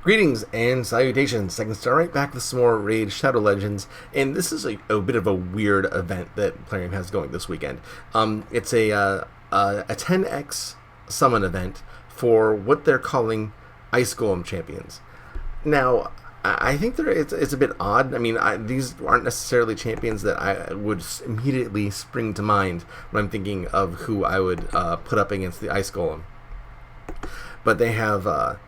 Greetings and salutations. I can start right back with some more Raid Shadow Legends, and this is a bit of a weird event that Plarium has going this weekend. It's a 10x summon event for what they're calling Ice Golem champions. Now, I think it's a bit odd. I mean, these aren't necessarily champions that I would immediately spring to mind when I'm thinking of who I would put up against the Ice Golem. But they have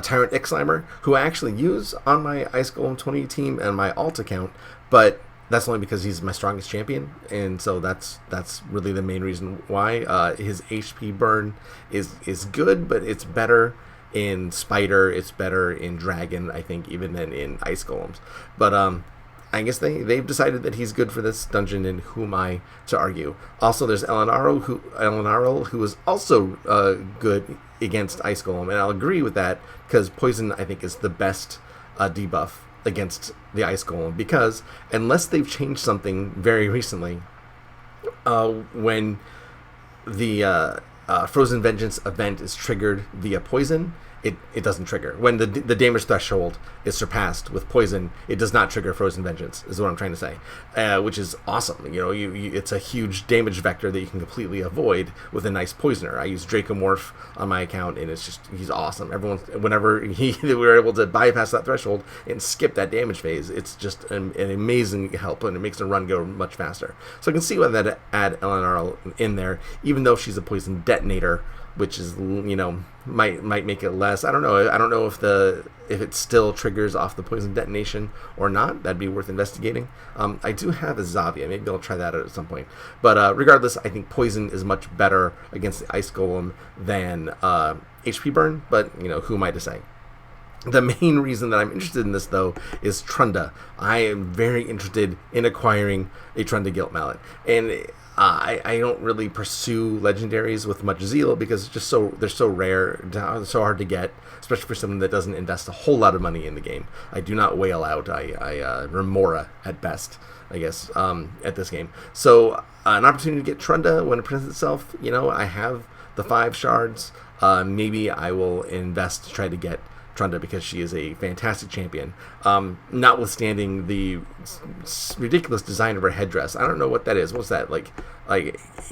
Tyrant Ixlimer, who I actually use on my Ice Golem 20 team and my alt account, but that's only because he's my strongest champion, and so that's really the main reason why. His HP burn is good, but it's better in Spider, it's better in Dragon, I think, even than in Ice Golems. But I guess they've decided that he's good for this dungeon, and who am I to argue? Also, there's Elenarl, who is also good against Ice Golem, and I'll agree with that, because Poison, I think, is the best debuff against the Ice Golem, because unless they've changed something very recently, when the Frozen Vengeance event is triggered via Poison, it doesn't trigger. When the damage threshold is surpassed with Poison, it does not trigger Frozen Vengeance, is what I'm trying to say, which is awesome. You know, it's a huge damage vector that you can completely avoid with a nice Poisoner. I use Dracomorph on my account, and it's just, he's awesome. Whenever we were able to bypass that threshold and skip that damage phase, it's just an amazing help, and it makes the run go much faster. So I can see why that add Elenarl in there, even though she's a Poison Detonator, which is, you know, might make it less. I don't know if it still triggers off the Poison Detonation or not. That'd be worth investigating. I do have a Zavia. Maybe I'll try that out at some point. But regardless, I think Poison is much better against the Ice Golem than HP burn. But, you know, who am I to say? The main reason that I'm interested in this, though, is Trunda. I am very interested in acquiring a Trunda Gilt Mallet, and I don't really pursue legendaries with much zeal because they're so rare, so hard to get, especially for someone that doesn't invest a whole lot of money in the game. I do not wail out. I remora at best, I guess, at this game. So an opportunity to get Trunda when it presents itself. You know, I have the 5 shards. Maybe I will invest to try to get Trunda because she is a fantastic champion, notwithstanding the ridiculous design of her headdress. I don't know what that is. What's that, like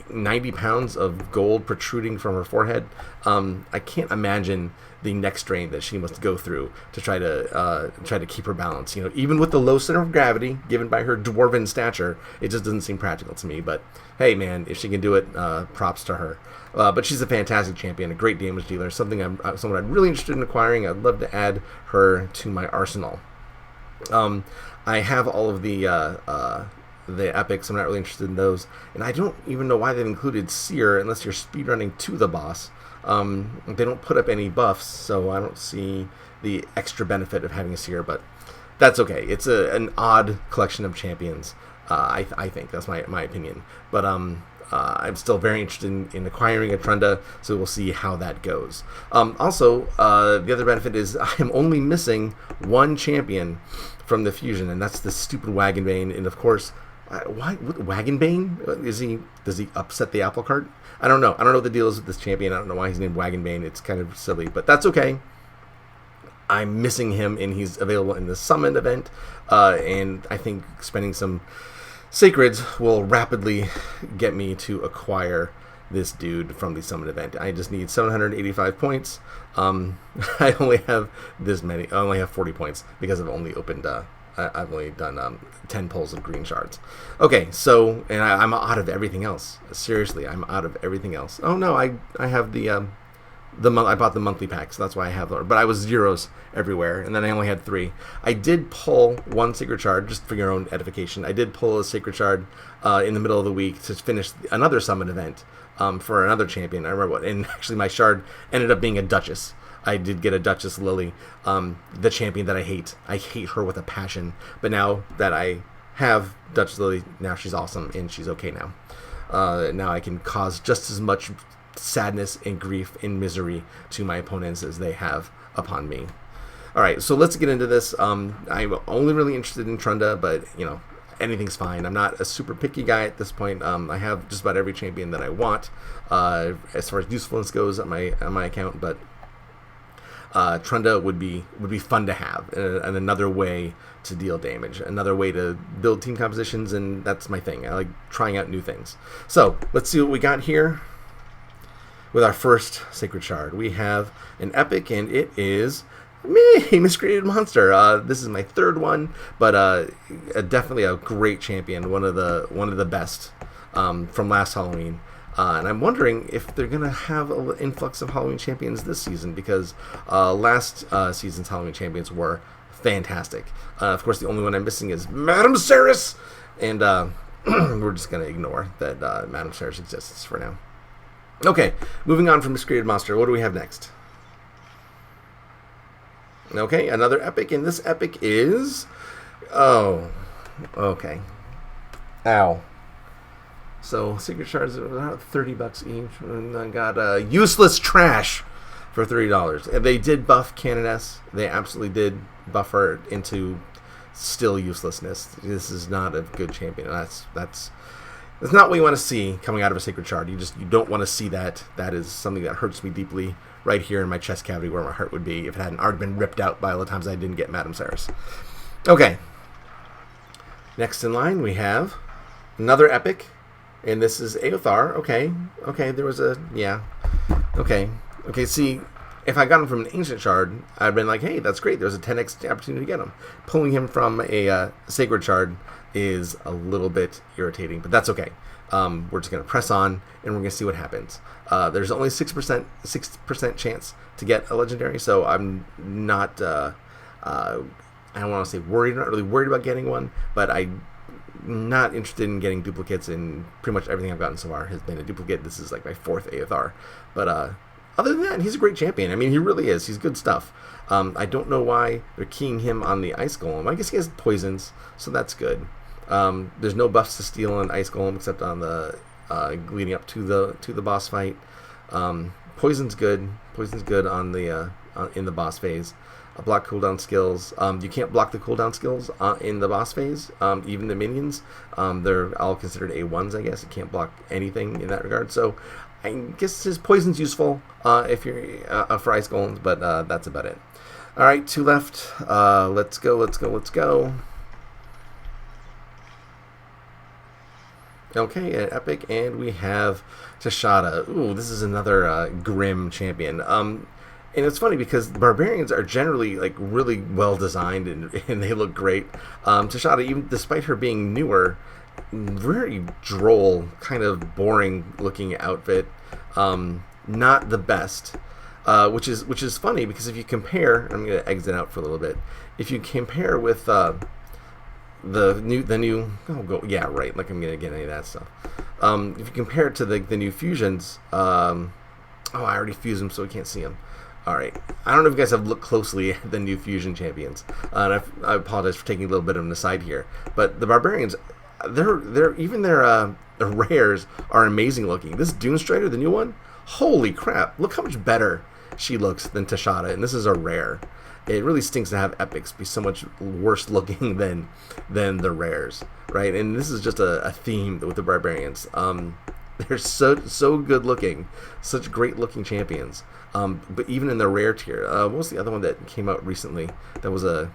90 pounds of gold protruding from her forehead? I can't imagine the neck strain that she must go through to try to keep her balance. You know, even with the low center of gravity given by her dwarven stature, it just doesn't seem practical to me. But hey, man, if she can do it, props to her. But she's a fantastic champion, a great damage dealer, someone I'm really interested in acquiring. I'd love to add her to my arsenal. I have all of the epics. I'm not really interested in those, and I don't even know why they've included Seer unless you're speedrunning to the boss. They don't put up any buffs, so I don't see the extra benefit of having a Seer, but that's okay. It's an odd collection of champions. I think that's my opinion, but I'm still very interested in acquiring a Trunda, so we'll see how that goes. Also, the other benefit is I'm only missing one champion from the fusion, and that's the stupid Wagonbane. And of course, why Wagonbane? Does he upset the apple cart? I don't know. I don't know what the deal is with this champion. I don't know why he's named Wagonbane. It's kind of silly, but that's okay. I'm missing him, and he's available in the summon event, and I think spending some Sacreds will rapidly get me to acquire this dude from the summon event. I just need 785 points. I only have this many. I only have 40 points because I've only opened. I've only done 10 pulls of green shards. Okay, so and I'm out of everything else. Seriously, I'm out of everything else. Oh no, I have I bought the monthly pack, so that's why I have them. But I was zeros everywhere, and then I only had 3. I did pull one Sacred Shard, just for your own edification. I did pull a Sacred Shard in the middle of the week to finish another summon event for another champion. I remember what, and actually my shard ended up being a Duchess. I did get a Duchess Lily, the champion that I hate. I hate her with a passion. But now that I have Duchess Lily, now she's awesome, and she's okay now. Now I can cause just as much sadness and grief and misery to my opponents as they have upon me. Alright, so let's get into this. I'm only really interested in Trunda, but, you know, anything's fine. I'm not a super picky guy at this point. I have just about every champion that I want as far as usefulness goes on my account, but Trunda would be fun to have, and another way to deal damage, another way to build team compositions, and that's my thing. I like trying out new things. So let's see what we got here with our first Sacred Shard. We have an epic, and it is Miscreated Monster. This is my third one, but definitely a great champion, one of the best from last Halloween. And I'm wondering if they're going to have an influx of Halloween champions this season, because last season's Halloween champions were fantastic. Of course, the only one I'm missing is Madame Ceres, and we're just going to ignore that Madame Ceres exists for now. Okay, moving on from Miscreated Monster, what do we have next? Okay, another epic, and this epic is... Oh, okay. Ow. So, Secret Shards are about $30 each, and I got Useless Trash for $30. And they did buff Canoness. They absolutely did buff her into still uselessness. This is not a good champion. That's not what you want to see coming out of a Sacred Shard. You don't want to see that. That is something that hurts me deeply right here in my chest cavity, where my heart would be if it hadn't already been ripped out by all the times I didn't get Madame Ceres. Okay. Next in line, we have another epic, and this is Aothar. Okay, there was a... Yeah. Okay, see, if I got him from an Ancient Shard, I'd been like, hey, that's great. There's a 10x opportunity to get him. Pulling him from a Sacred Shard is a little bit irritating, but that's okay. We're just going to press on, and we're going to see what happens. There's only 6% chance to get a legendary, so I'm not, I don't want to say worried, not really worried about getting one, but I'm not interested in getting duplicates, and pretty much everything I've gotten so far has been a duplicate. This is like my 4th Aothar. But other than that, he's a great champion. I mean, he really is. He's good stuff. I don't know why they're keying him on the Ice Golem. I guess he has poisons, so that's good. There's no buffs to steal on Ice Golem except on the leading up to the boss fight. Poison's good. Poison's good on the in the boss phase. Block cooldown skills. You can't block the cooldown skills in the boss phase. Even the minions, they're all considered A1s, I guess. You can't block anything in that regard. So I guess his poison's useful if you're for Ice Golems, but that's about it. All right, 2 left. Let's go. Okay, an epic, and we have Tashada. Ooh, this is another grim champion. And it's funny because the Barbarians are generally like really well designed and they look great. Tashada, even despite her being newer, very droll, kind of boring looking outfit. Not the best. Which is funny because if you compare, I'm going to exit out for a little bit. If you compare with the new yeah, right, like I'm gonna get any of that stuff. If you compare it to the new fusions, I already fused them so we can't see them. Alright, I don't know if you guys have looked closely at the new fusion champions, and I apologize for taking a little bit of an aside here, but the Barbarians, their rares are amazing looking. This Dune Strider, the new one, holy crap, look how much better she looks than Tashada, and this is a rare. It really stinks to have epics be so much worse looking than the rares, right? And this is just a theme with the Barbarians. They're so good looking, such great looking champions. But even in the rare tier, what was the other one that came out recently? That was a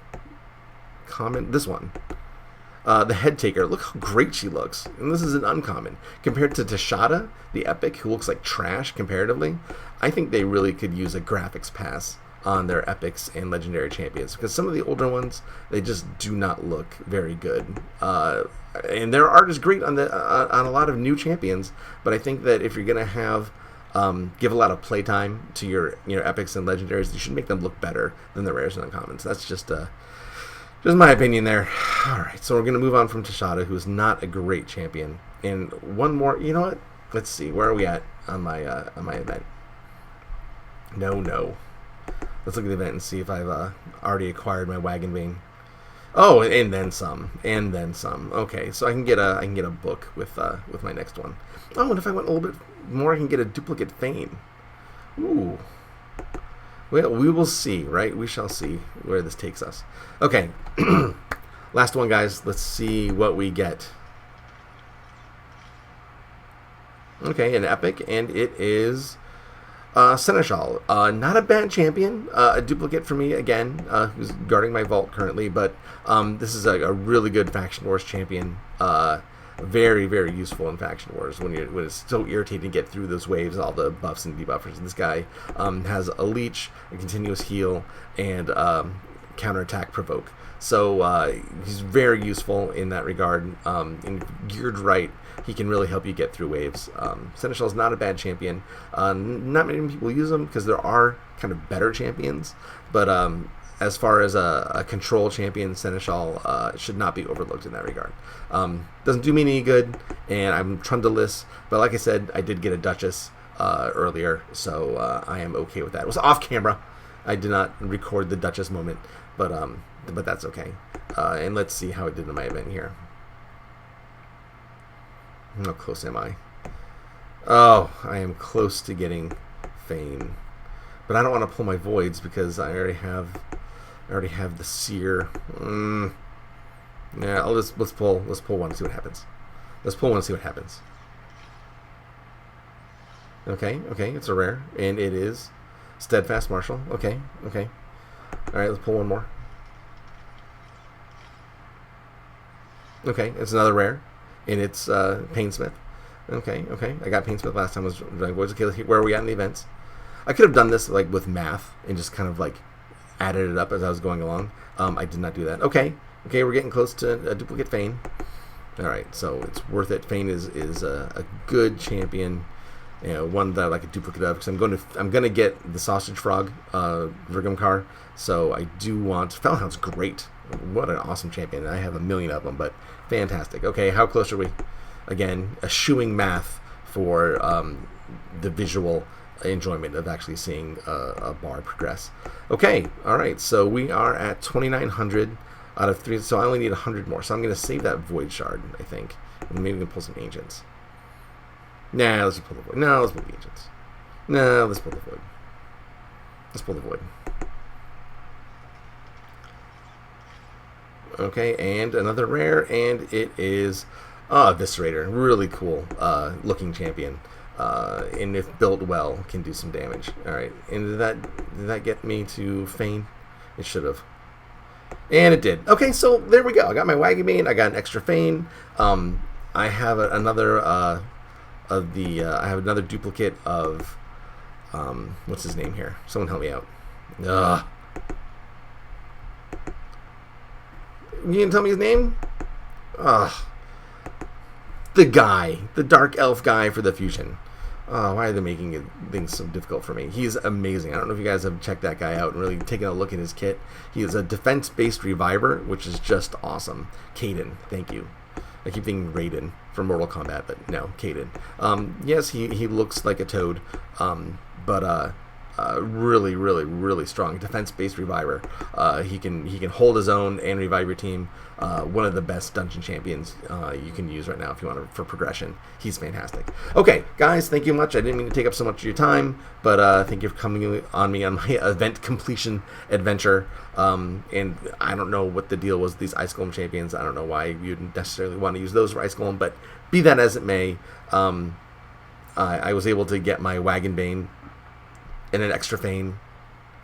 common. This one, the Head Taker. Look how great she looks, and this is an uncommon compared to Tashada, the epic, who looks like trash comparatively. I think they really could use a graphics pass on their epics and legendary champions, because some of the older ones, they just do not look very good. And their art is great on a lot of new champions, but I think that if you're gonna have give a lot of playtime to your epics and legendaries, you should make them look better than the rares and uncommons. That's just my opinion there. All right, so we're gonna move on from Tashada, who is not a great champion. And one more. You know what? Let's see. Where are we at on my event? No. Let's look at the event and see if I've already acquired my Wagonbane. Oh, and then some. Okay, so I can get a book with my next one. Oh, and if I went a little bit more, I can get a duplicate Fayne. Ooh. Well, we will see, right? We shall see where this takes us. Okay, last one, guys. Let's see what we get. Okay, an epic, and it is Seneschal, not a bad champion, a duplicate for me again, who's guarding my vault currently, but this is a really good Faction Wars champion. Very, very useful in Faction Wars when it's so irritating to get through those waves, all the buffs and debuffers. And this guy has a leech, a continuous heal, and counterattack provoke. So he's very useful in that regard. And geared right, he can really help you get through waves. Seneschal is not a bad champion. Not many people use him because there are kind of better champions, but as far as a control champion, Seneschal should not be overlooked in that regard. Doesn't do me any good, and I'm trundleless, but like I said, I did get a Duchess earlier, so I am okay with that. It was off camera. I did not record the Duchess moment, but that's okay. And let's see how I did in my event here. How close am I? Oh, I am close to getting Fayne, but I don't want to pull my voids because I already have the seer. Yeah, let's pull one and see what happens. Let's pull one and see what happens. Okay, it's a rare, and it is Steadfast Marshal. Okay. All right, let's pull one more. Okay, it's another rare, and it's Painsmith. Okay. I got Painsmith last time I was doing voids. Okay, where are we at in the events? I could have done this like with math and just kind of like added it up as I was going along. I did not do that. Okay, we're getting close to a duplicate Fayne. All right, so it's worth it. Fayne is a good champion, one that I like a duplicate of because I'm gonna get the Sausage Frog, Virgumcar. So I do want Felhound's great. What an awesome champion! I have a million of them, but fantastic. Okay, how close are we? Again, eschewing math for the visual enjoyment of actually seeing a bar progress. Okay, all right, so we are at 2,900 out of 3, so I only need 100 more, so I'm going to save that Void Shard, I think, and maybe we can pull some Ancients. Nah, let's just pull the Void. No, let's pull the Ancients. No, let's pull the Void. Let's pull the Void. Okay, and another rare, and it is Eviscerator. Really cool looking champion. And if built well, can do some damage. Alright, and did that get me to Fayne? It should have. And it did. Okay, so there we go. I got my Wagonbane, I got an extra Fayne. I have another I have another duplicate of what's his name here? Someone help me out. You can tell me his name? The guy, the Dark Elf guy for the fusion. Why are they making things so difficult for me? He's amazing. I don't know if you guys have checked that guy out and really taken a look at his kit. He is a defense-based reviver, which is just awesome. Caden, thank you. I keep thinking Raiden from Mortal Kombat, but no, Caden. Yes, he looks like a toad, but really, really, really strong defense-based reviver. He can hold his own and revive your team. One of the best dungeon champions you can use right now if you want for progression. He's fantastic. Okay, guys, thank you much. I didn't mean to take up so much of your time, but thank you for coming on me on my event completion adventure. And I don't know what the deal was with these Ice Golem champions. I don't know why you'd necessarily want to use those for Ice Golem, but be that as it may, I was able to get my Wagonbane and an extra Fayne,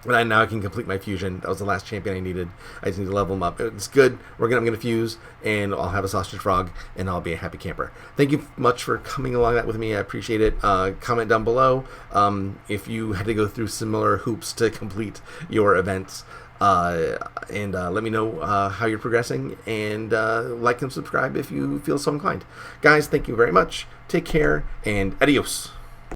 and now I can complete my fusion. That was the last champion I needed. I just need to level him up. It's good. I'm gonna fuse, and I'll have a Sausage Frog, and I'll be a happy camper. Thank you much for coming along that with me. I appreciate it. Comment down below if you had to go through similar hoops to complete your events, and let me know how you're progressing, and like and subscribe if you feel so inclined. Guys, thank you very much. Take care, and adios.